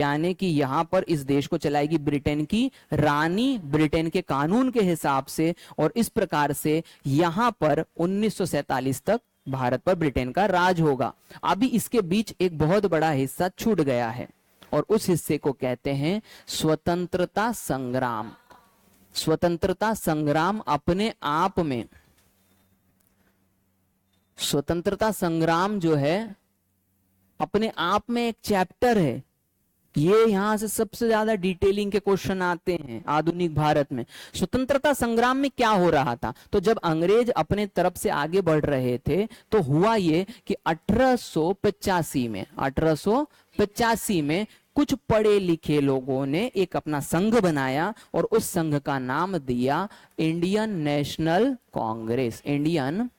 यानी कि यहाँ पर इस देश को चलाएगी ब्रिटेन की रानी, ब्रिटेन के कानून के हिसाब से, और इस प्रकार से यहाँ पर 1947 तक भारत पर ब्रिटेन का राज होगा। अभी इसके बीच एक बहुत बड़ा हिस्सा छूट गया है और उस हिस्से को कहते हैं स्वतंत्रता संग्राम। स्वतंत्रता संग्राम अपने आप में, स्वतंत्रता संग्राम जो है अपने आप में एक चैप्टर है। ये यहां से सबसे ज्यादा डिटेलिंग के क्वेश्चन आते हैं आधुनिक भारत में। स्वतंत्रता संग्राम में क्या हो रहा था? तो जब अंग्रेज अपने तरफ से आगे बढ़ रहे थे तो हुआ ये कि 1885 में कुछ पढ़े लिखे लोगों ने एक अपना संघ बनाया और उस संघ का नाम दिया Indian National Congress. Indian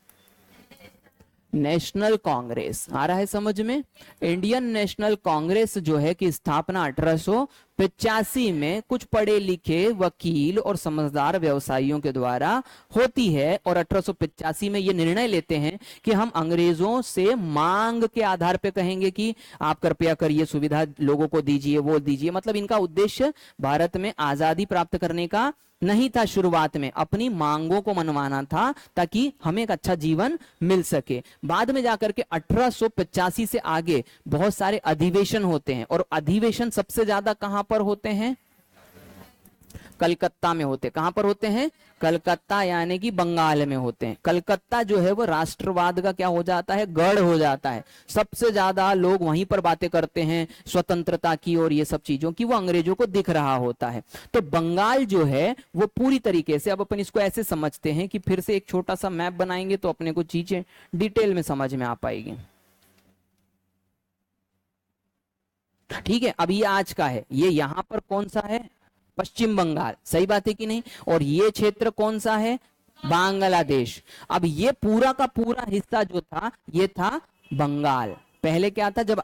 National Congress आ रहा है समझ में? इंडियन नेशनल कांग्रेस जो है कि स्थापना 1885 में कुछ पढ़े लिखे वकील और समझदार व्यवसायियों के द्वारा होती है और 1885 में ये निर्णय लेते हैं कि हम अंग्रेजों से मांग के आधार पे कहेंगे कि आप कृपया करिए, सुविधा लोगों को दीजिए, वो दीजिए। मतलब इनका उद्देश्य भारत में आजादी प्राप्त करने का नहीं था, शुरुआत में अपनी मांगों को मनवाना था ताकि हमें एक अच्छा जीवन मिल सके। बाद में जाकर के 1885 से आगे बहुत सारे अधिवेशन होते हैं और अधिवेशन सबसे ज्यादा कहां पर होते हैं? कलकत्ता में होते हैं। कहां पर होते हैं? कलकत्ता, यानी कि बंगाल में होते हैं। कलकत्ता जो है वो राष्ट्रवाद का क्या हो जाता है? गढ़ हो जाता है। सबसे ज्यादा लोग वहीं पर बातें करते हैं स्वतंत्रता की और ये सब चीजों की, वो अंग्रेजों को दिख रहा होता है। तो बंगाल जो है वो पूरी तरीके से, अब अपन इसको ऐसे समझते हैं कि फिर से एक छोटा सा मैप बनाएंगे तो अपने को चीजें डिटेल में समझ में आ पाएगी। ठीक है, अब ये आज का है, ये यहां पर कौन सा है? पश्चिम बंगाल। सही बात है कि नहीं? और ये क्षेत्र कौन सा है? बांग्लादेश। अब ये पूरा का पूरा हिस्सा जो था ये था बंगाल। पहले क्या था? जब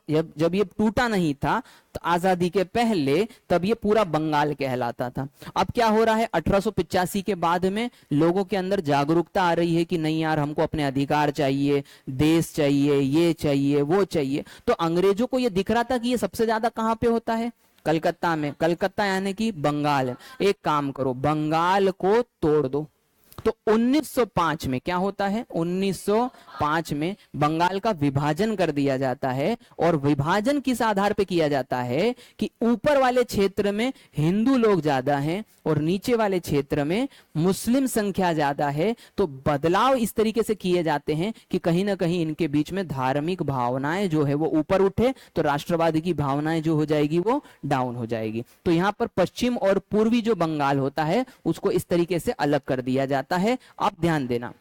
ये टूटा नहीं था तो आजादी के पहले, तब ये पूरा बंगाल कहलाता था। अब क्या हो रहा है? 1885 के बाद में लोगों के अंदर जागरूकता आ रही है कि नहीं यार, हमको अपने अधिकार चाहिए, देश चाहिए, ये चाहिए, वो चाहिए। तो अंग्रेजों को ये दिख रहा था कि ये सबसे ज्यादा कहां पे होता है? कलकत्ता में। कलकत्ता यानी कि बंगाल। एक काम करो, बंगाल को तोड़ दो। तो 1905 में क्या होता है? 1905 में बंगाल का विभाजन कर दिया जाता है। और विभाजन किस आधार पे किया जाता है कि ऊपर वाले क्षेत्र में हिंदू लोग ज्यादा हैं और नीचे वाले क्षेत्र में मुस्लिम संख्या ज्यादा है। तो बदलाव इस तरीके से किए जाते हैं कि कहीं ना कहीं इनके बीच में धार्मिक भावनाएं जो है वो ऊपर उठे, तो राष्ट्रवाद की भावनाएं जो हो जाएगी वो डाउन हो जाएगी। तो यहां पर पश्चिम और पूर्वी जो बंगाल होता है उसको इस तरीके से अलग कर दिया जाता है। अब ध्यान देना,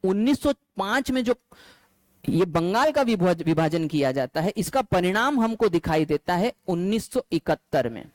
1905 में जो ये बंगाल का विभाजन किया जाता है, इसका परिणाम हमको दिखाई देता है 1971 में।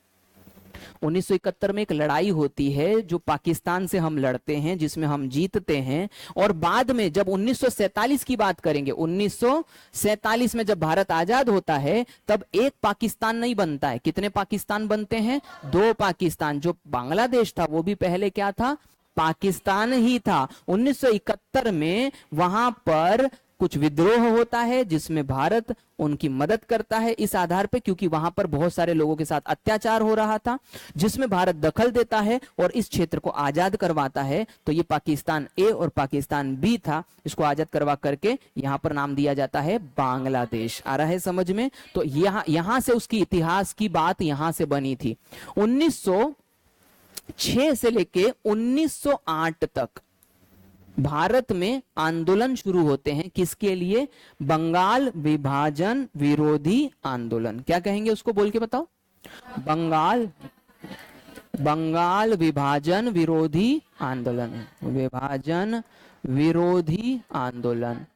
1971 में एक लड़ाई होती है जो पाकिस्तान से हम लड़ते हैं, जिसमें हम जीतते हैं। और बाद में जब 1947 की बात करेंगे, 1947 में जब भारत आजाद होता है तब एक पाकिस्तान नहीं बनता है। कितने पाकिस्तान बनते हैं? 2 पाकिस्तान। जो बांग्लादेश था वो भी पहले क्या था? पाकिस्तान ही था। 1971 में वहां पर कुछ विद्रोह होता है जिसमें भारत उनकी मदद करता है इस आधार पे, क्योंकि वहां पर बहुत सारे लोगों के साथ अत्याचार हो रहा था, जिसमें भारत दखल देता है और इस क्षेत्र को आजाद करवाता है। तो ये पाकिस्तान ए और पाकिस्तान बी था, इसको आजाद करवा करके यहां पर नाम दिया जाता है बांग्लादेश। आ रहा है समझ में? तो यहां से उसकी इतिहास की बात यहां से बनी थी। 1906 से लेके 1908 तक भारत में आंदोलन शुरू होते हैं। किसके लिए? बंगाल विभाजन विरोधी आंदोलन। क्या कहेंगे उसको? बोल के बताओ। बंगाल विभाजन विरोधी आंदोलन। विभाजन विरोधी आंदोलन।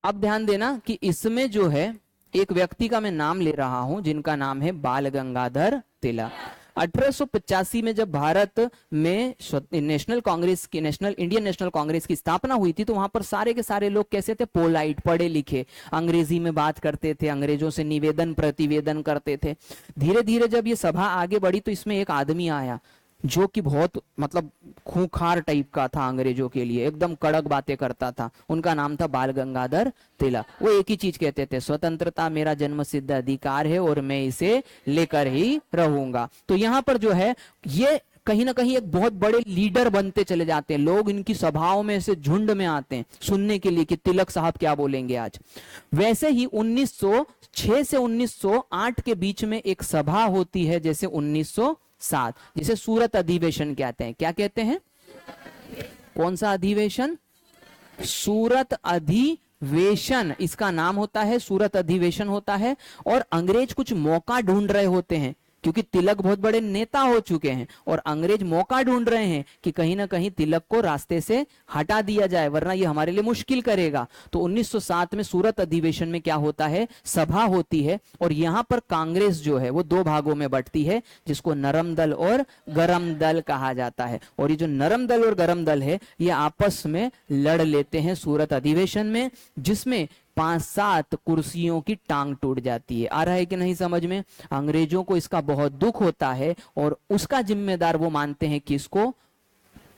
अब ध्यान देना कि इसमें जो है एक व्यक्ति का मैं नाम ले रहा हूं जिनका नाम है बाल गंगाधर तिलक। 1885 में जब भारत में नेशनल कांग्रेस की, इंडियन नेशनल कांग्रेस की स्थापना हुई थी, तो वहां पर सारे के सारे लोग कैसे थे? पोलाइट, पढ़े लिखे, अंग्रेजी में बात करते थे, अंग्रेजों से निवेदन प्रतिवेदन करते थे। धीरे धीरे जब ये सभा आगे बढ़ी तो इसमें एक आदमी आया, जो कि बहुत मतलब खूंखार टाइप का था अंग्रेजों के लिए, एकदम कड़क बातें करता था, उनका नाम था बाल गंगाधर तिलक। वो एक ही चीज कहते थे, स्वतंत्रता मेरा जन्म सिद्ध अधिकार है और मैं इसे लेकर ही रहूंगा। तो यहाँ पर जो है ये कहीं ना कहीं एक बहुत बड़े लीडर बनते चले जाते हैं, लोग इनकी सभाओं में से झुंड में आते हैं सुनने के लिए कि तिलक साहब क्या बोलेंगे आज। वैसे ही 1906 से 1908 के बीच में एक सभा होती है, जैसे 1907, जिसे सूरत अधिवेशन कहते हैं। क्या कहते हैं? कौन सा अधिवेशन? सूरत अधिवेशन इसका नाम होता है, सूरत अधिवेशन होता है। और अंग्रेज कुछ मौका ढूंढ रहे होते हैं, क्योंकि तिलक बहुत बड़े नेता हो चुके हैं और अंग्रेज मौका ढूंढ रहे हैं कि कहीं ना कहीं तिलक को रास्ते से हटा दिया जाए, वरना ये हमारे लिए मुश्किल करेगा। तो 1907 में सूरत अधिवेशन में क्या होता है, सभा होती है और यहां पर कांग्रेस जो है वो दो भागों में बंटती है, जिसको नरम दल और गरम दल कहा जाता है। और ये जो नरम दल और गरम दल है ये आपस में लड़ लेते हैं सूरत अधिवेशन में, जिसमें 5-7 कुर्सियों की टांग टूट जाती है। आ रहा है कि नहीं समझ में? अंग्रेजों को इसका बहुत दुख होता है और उसका जिम्मेदार वो मानते हैं किसको?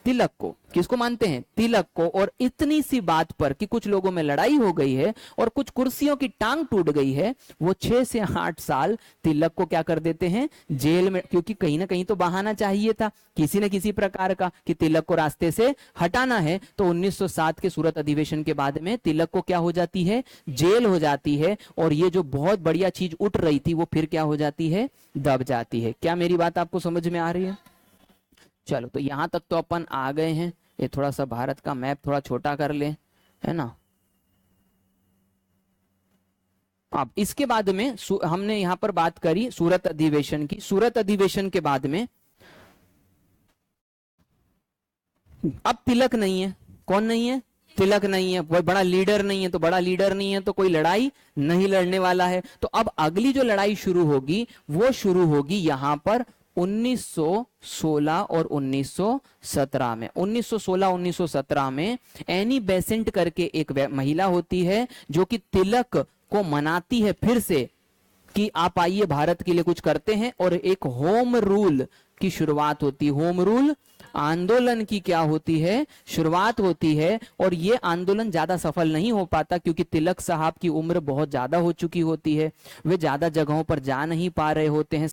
तिलक को। किसको मानते हैं? तिलक को। और इतनी सी बात पर कि कुछ लोगों में लड़ाई हो गई है और कुछ कुर्सियों की टांग टूट गई है, वो 6 से 8 साल तिलक को क्या कर देते हैं? जेल में। क्योंकि कहीं ना कहीं तो बहाना चाहिए था किसी न किसी प्रकार का कि तिलक को रास्ते से हटाना है। तो 1907 के सूरत अधिवेशन के बाद में तिलक को क्या हो जाती है? जेल हो जाती है। और ये जो बहुत बढ़िया चीज उठ रही थी वो फिर क्या हो जाती है? दब जाती है। क्या मेरी बात आपको समझ में आ रही है? चलो, तो यहां तक तो अपन आ गए हैं। ये थोड़ा सा भारत का मैप थोड़ा छोटा कर ले, है ना। अब इसके बाद में हमने यहां पर बात करी सूरत अधिवेशन की। सूरत अधिवेशन के बाद में अब तिलक नहीं है। कौन नहीं है? तिलक नहीं है। कोई बड़ा लीडर नहीं है, तो बड़ा लीडर नहीं है तो कोई लड़ाई नहीं लड़ने वाला है। तो अब अगली जो लड़ाई शुरू होगी वो शुरू होगी यहां पर 1916 और 1917 में। 1916-1917 में एनी बेसेंट करके एक महिला होती है जो कि तिलक को मनाती है फिर से कि आप आइए भारत के लिए कुछ करते हैं। और एक होम रूल की शुरुआत होती है। होम रूल आंदोलन की क्या होती है? शुरुआत होती है। और ये आंदोलन ज्यादा सफल नहीं हो पाता क्योंकि तिलक साहब की उम्र बहुत ज्यादा हो चुकी होती है, वे ज्यादा जगहों पर जा नहीं पा रहे होते हैं।